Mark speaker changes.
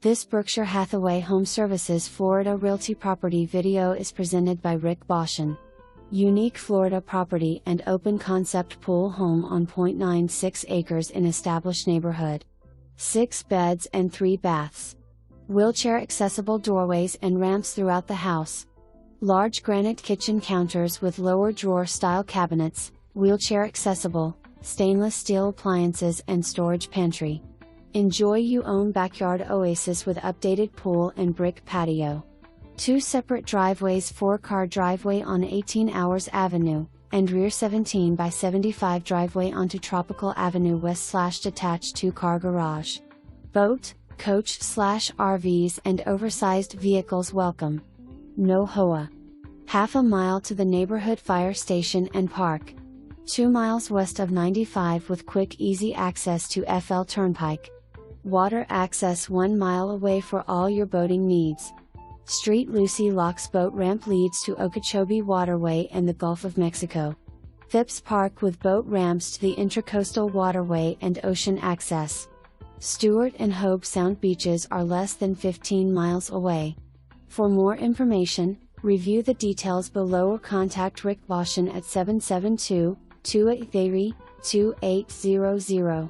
Speaker 1: This Berkshire Hathaway HomeServices Florida Realty property video is presented by Rick Boshin. Unique Florida property and open concept pool home on 0.96 acres in established neighborhood. 6 beds and 3 baths. Wheelchair accessible doorways and ramps throughout the house. Large granite kitchen counters with lower drawer style cabinets, wheelchair accessible, stainless steel appliances and storage pantry. Enjoy your own backyard oasis with updated pool and brick patio. 2 separate driveways, 4-car driveway on 18 Hours Avenue, and rear 17 by 75 driveway onto Tropical Avenue West/detached 2-car garage. Boat, coach/RVs and oversized vehicles welcome. No HOA. Half a mile to the neighborhood fire station and park. 2 miles west of 95 with quick easy access to FL Turnpike. Water access 1 mile away for all your boating needs. Street Lucie Locks boat ramp leads to Okeechobee Waterway and the Gulf of Mexico. Phipps Park with boat ramps to the Intracoastal Waterway and ocean access. Stuart and Hobe Sound beaches are less than 15 miles away. For more information, review the details below or contact Rick Boshin at 772-283-2800.